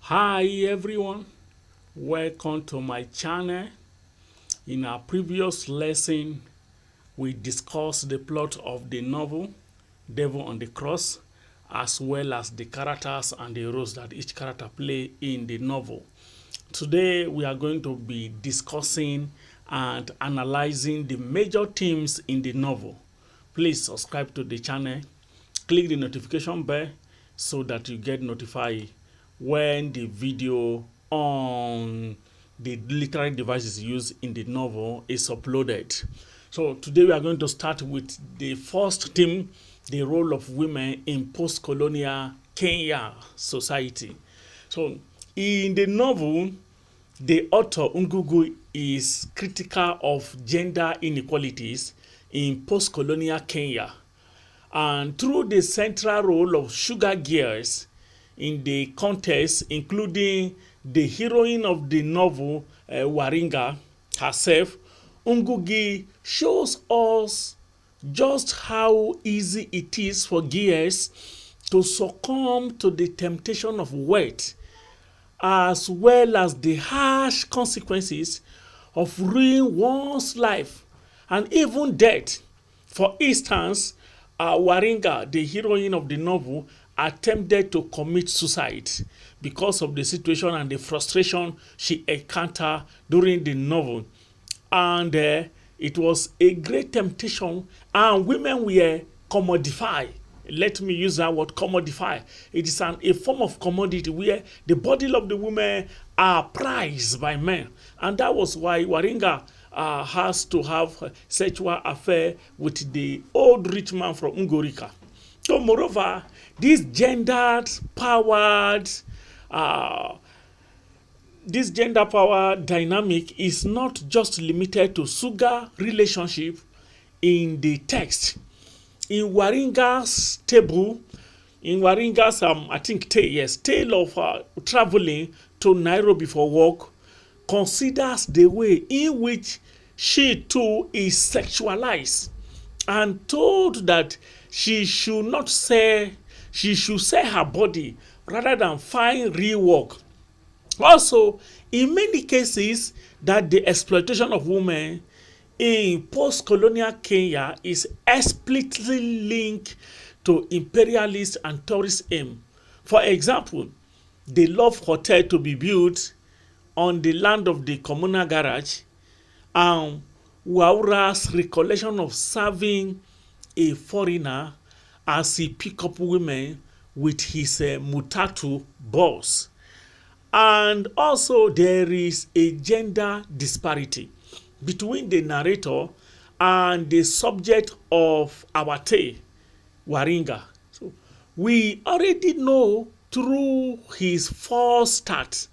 Hi everyone, welcome to my channel. In our previous lesson, we discussed the plot of the novel Devil on the Cross, as well as the characters and the roles that each character play in the novel. Today we are going to be discussing and analyzing the major themes in the novel. Please subscribe to the channel, click the notification bell so that you get notified when the video on the literary devices used in the novel is uploaded. So today we are going to start with the first theme, the role of women in post-colonial Kenya society. So in the novel, the author Ngugu is critical of gender inequalities in post-colonial Kenya, and through the central role of sugar girls in the context, including the heroine of the novel, Waringa herself, Ngugi shows us just how easy it is for girls to succumb to the temptation of wealth, as well as the harsh consequences of ruining one's life and even death. For instance, Waringa, the heroine of the novel, attempted to commit suicide because of the situation and the frustration she encountered during the novel. And it was a great temptation, and women were commodified. Let me use that word, commodify. It is a form of commodity where the body of the women are prized by men. And that was why Waringa has to have sexual affair with the old rich man from Ungorika. So moreover, this gender power dynamic is not just limited to sugar relationship in the text. In Waringa's tale of traveling to Nairobi for work, considers the way in which she too is sexualized and told that she should sell her body rather than find real work. Also, in many cases, that the exploitation of women in post-colonial Kenya is explicitly linked to imperialist and tourist aim. For example, the Love Hotel to be built on the land of the communal garage, and Waura's recollection of serving a foreigner as he pick up women with his mutatu boss. And also there is a gender disparity between the narrator and the subject of our tale, Waringa. So we already know through his false start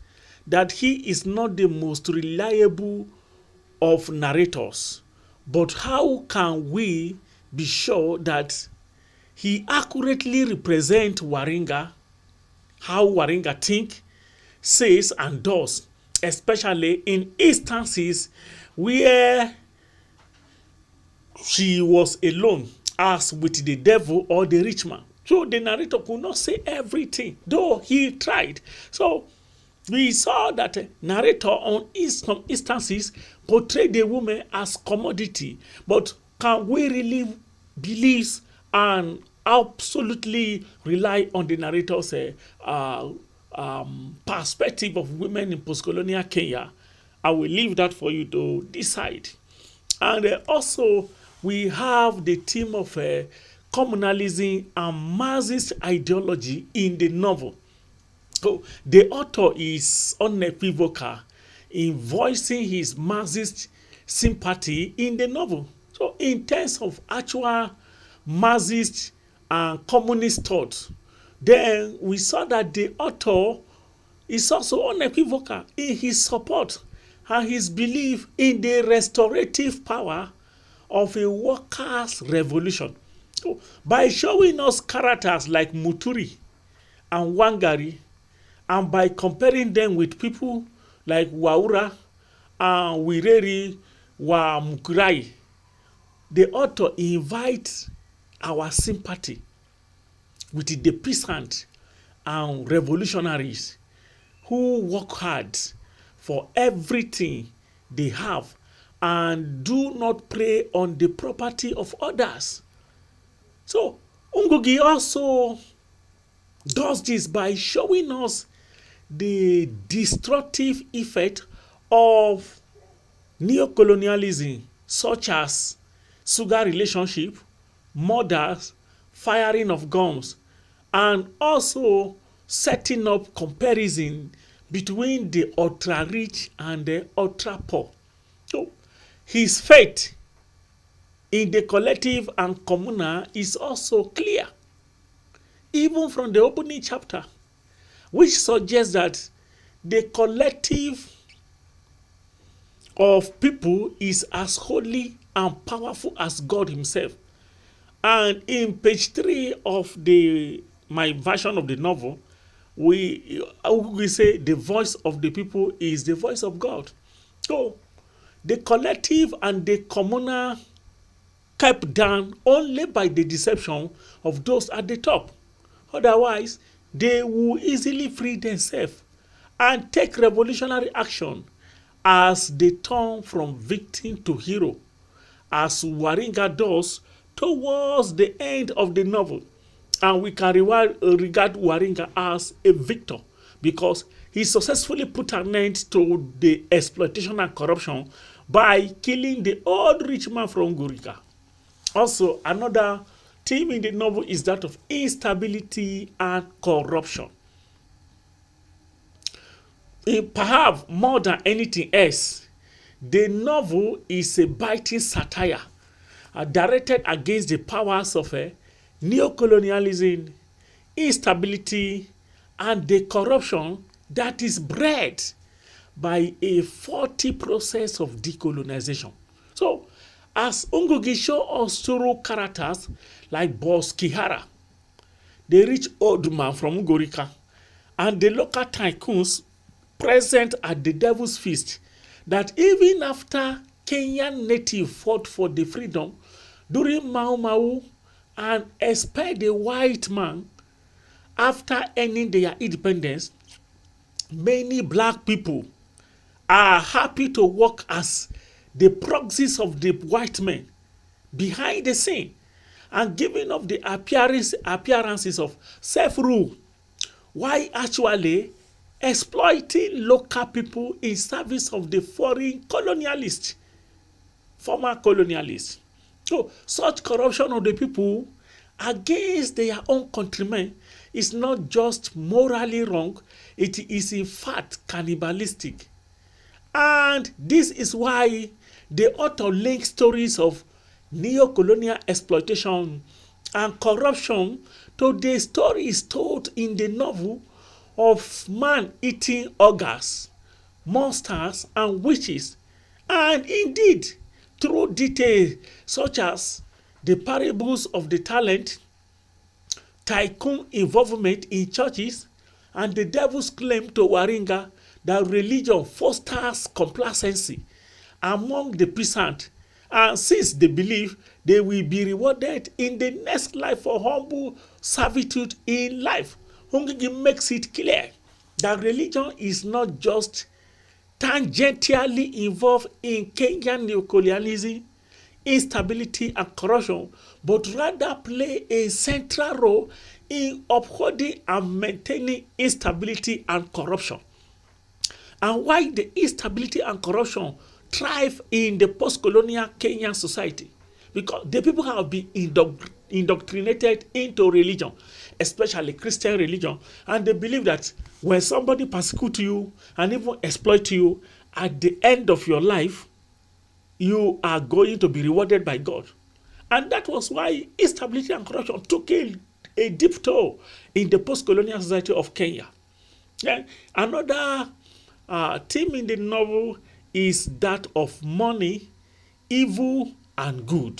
that he is not the most reliable of narrators. But how can we be sure that he accurately represents Waringa, how Waringa thinks, says and does, especially in instances where she was alone, as with the devil or the rich man? So the narrator could not say everything, though he tried. So we saw that narrator on some instances portrayed the woman as commodity. But can we really believe and absolutely rely on the narrator's perspective of women in post-colonial Kenya? I will leave that for you to decide. And also, we have the theme of communalism and Marxist ideology in the novel. So the author is unequivocal in voicing his Marxist sympathy in the novel. So in terms of actual Marxist and communist thought, then we saw that the author is also unequivocal in his support and his belief in the restorative power of a workers' revolution. So by showing us characters like Muturi and Wangari, and by comparing them with people like Waura and Wireri Wamukurai, the author invites our sympathy with the peasants and revolutionaries who work hard for everything they have and do not prey on the property of others. So Ngugi also does this by showing us the destructive effect of neocolonialism, such as sugar relationship, murders, firing of guns, and also setting up comparison between the ultra rich and the ultra poor. So his faith in the collective and communal is also clear, even from the opening chapter, which suggests that the collective of people is as holy and powerful as God himself. And in page 3 of my version of the novel, we say the voice of the people is the voice of God. So the collective and the communal kept down only by the deception of those at the top. Otherwise, they will easily free themselves and take revolutionary action as they turn from victim to hero, as Waringa does towards the end of the novel. And we can regard Waringa as a victor because he successfully put an end to the exploitation and corruption by killing the old rich man from Gurika. Also, another theme in the novel is that of instability and corruption. Perhaps more than anything else, the novel is a biting satire directed against the powers of neocolonialism, instability, and the corruption that is bred by a faulty process of decolonization. So, as Ngugi shows us through characters like Boss Kihara, the rich old man from Ngorika, and the local tycoons present at the Devil's Feast, that even after Kenyan native fought for the freedom during Mau Mau and expelled the white man after earning their independence, many black people are happy to work as the proxies of the white men behind the scene and giving up the appearances of self-rule, while actually exploiting local people in service of the foreign colonialists, former colonialists. So such corruption of the people against their own countrymen is not just morally wrong, it is in fact cannibalistic. And this is why the author links stories of neo-colonial exploitation and corruption to the stories told in the novel of man eating ogres, monsters, and witches, and indeed through details such as the parables of the talent, tycoon involvement in churches, and the devil's claim to Waringa that religion fosters complacency among the peasant, and since they believe they will be rewarded in the next life for humble servitude in life. Ngugi makes it clear that religion is not just tangentially involved in Kenyan neocolonialism, instability, and corruption, but rather play a central role in upholding and maintaining instability and corruption. And why the instability and corruption thrive in the post-colonial Kenyan society? Because the people have been indoctrinated into religion, especially Christian religion, and they believe that when somebody persecutes you and even exploits you, at the end of your life, you are going to be rewarded by God. And that was why instability and corruption took a deep toll in the post-colonial society of Kenya. Yeah. Another theme in the novel is that of money, evil, and good.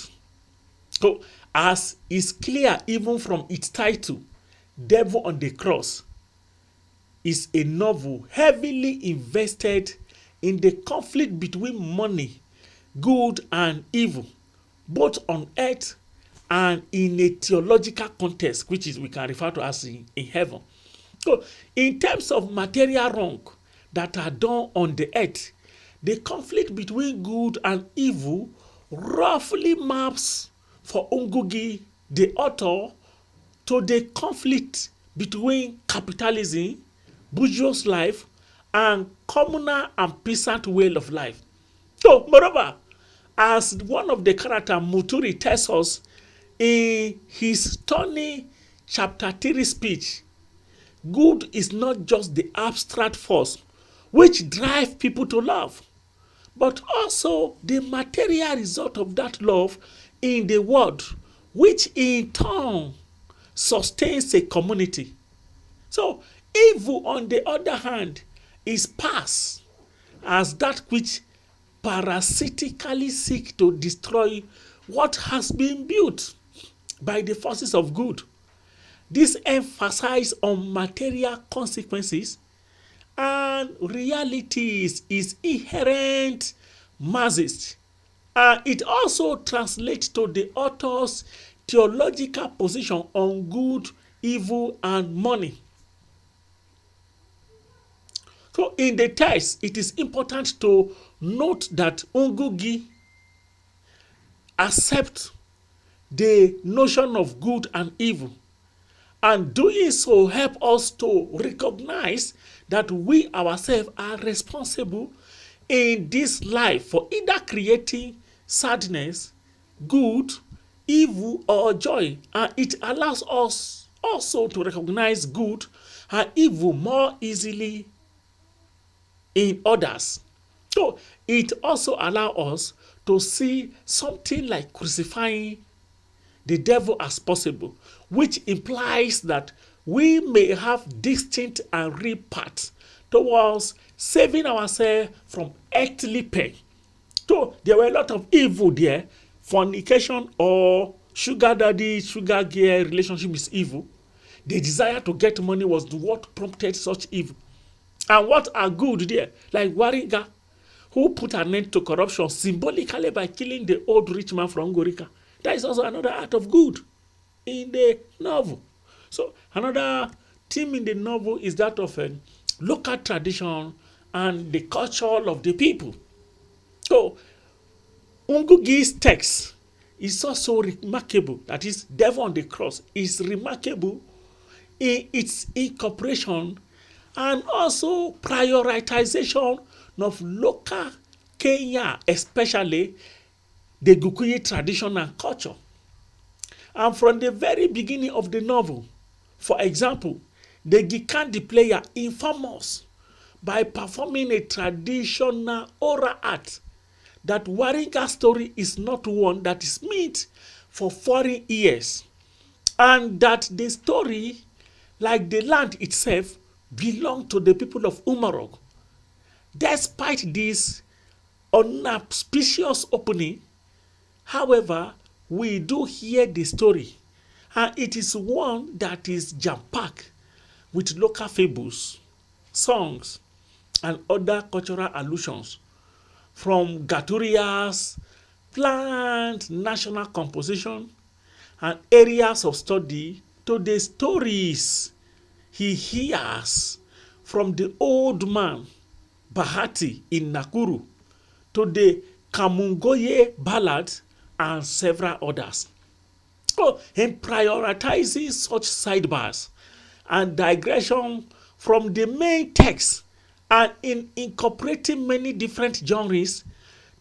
So, as is clear even from its title, Devil on the Cross is a novel heavily invested in the conflict between money, good, and evil, both on earth and in a theological context, which is we can refer to as in heaven. So, in terms of material wrong that are done on the earth, the conflict between good and evil roughly maps for Ngugi, the author, to the conflict between capitalism, bourgeois life, and communal and peasant way of life. So, moreover, as one of the characters Muturi tells us in his stunning chapter 3 speech, good is not just the abstract force which drives people to love, but also the material result of that love in the world, which in turn sustains a community. So, evil, on the other hand, is passed as that which parasitically seek to destroy what has been built by the forces of good. This emphasizes on material consequences and realities is inherent Marxist. And it also translates to the author's theological position on good, evil, and money. So in the text, it is important to note that Ngugi accepts the notion of good and evil, and doing so help us to recognize that we ourselves are responsible in this life for either creating sadness, good, evil, or joy. And it allows us also to recognize good and evil more easily in others. So it also allows us to see something like crucifying the devil as possible, which implies that we may have distinct and real paths towards saving ourselves from earthly pain. So there were a lot of evil there. Fornication or sugar daddy, sugar girl relationship is evil. The desire to get money was what prompted such evil. And what are good there? Like Waringa, who put an end to corruption symbolically by killing the old rich man from Gorika. That is also another act of good in the novel. So another theme in the novel is that of a local tradition and the culture of the people. So Ngugi's text is also remarkable. That is, Devil on the Cross is remarkable in its incorporation and also prioritization of local Kenya, especially the Gikuyu tradition and culture. And from the very beginning of the novel, for example, the Gikandi player informs us by performing a traditional oral art that Waringa's story is not one that is meant for foreign ears, and that the story, like the land itself, belongs to the people of Umarog. Despite this unauspicious opening, however, we do hear the story, and it is one that is jam-packed with local fables, songs, and other cultural allusions, from Gaturia's planned national composition and areas of study to the stories he hears from the old man Bahati in Nakuru to the Kamungoye ballad and several others. So, in prioritizing such sidebars and digression from the main text and in incorporating many different genres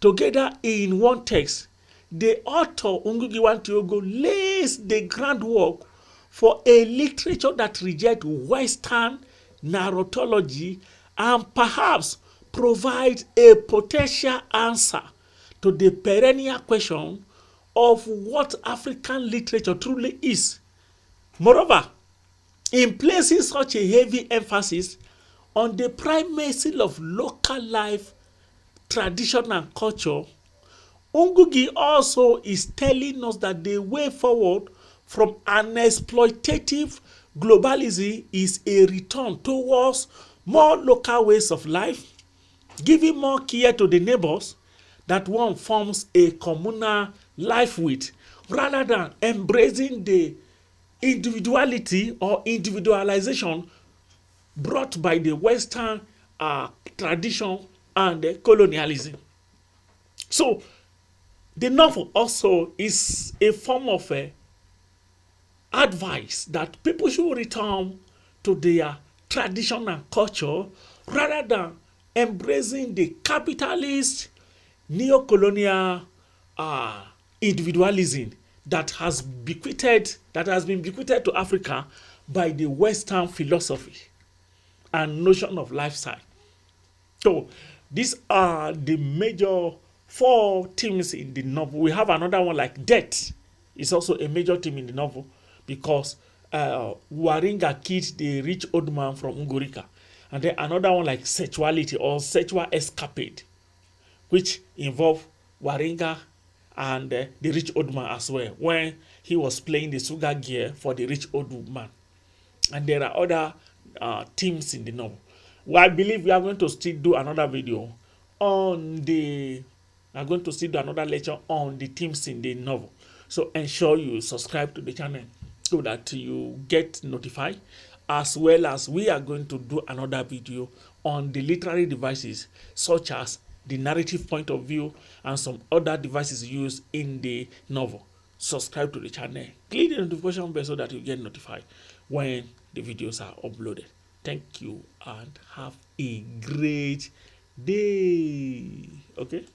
together in one text, the author Ngugi wa Thiong'o lays the groundwork for a literature that rejects Western narratology and perhaps provides a potential answer to the perennial question of what African literature truly is. Moreover, in placing such a heavy emphasis on the primacy of local life, tradition, and culture, Ngugi also is telling us that the way forward from an exploitative globalism is a return towards more local ways of life, giving more care to the neighbors that one forms a communal life with, rather than embracing the individuality or individualization brought by the Western tradition and colonialism. So the novel also is a form of advice that people should return to their tradition and culture rather than embracing the capitalist neo-colonial uh, individualism that has been bequeathed to Africa by the Western philosophy and notion of lifestyle. So these are the major four themes in the novel. We have another one like death is also a major theme in the novel because Waringa killed the rich old man from Ngorika. And then another one like sexuality or sexual escapade, which involve Waringa and the rich old man as well, when he was playing the sugar gear for the rich old man. And there are other themes in the novel. Well, I believe we are going to still do another video on the. We are going to still do another lecture on the themes in the novel. So ensure you subscribe to the channel so that you get notified. As well as we are going to do another video on the literary devices such as the narrative point of view and some other devices used in the novel. Subscribe to the channel, click the notification bell so that you get notified when the videos are uploaded. Thank you and have a great day. Okay.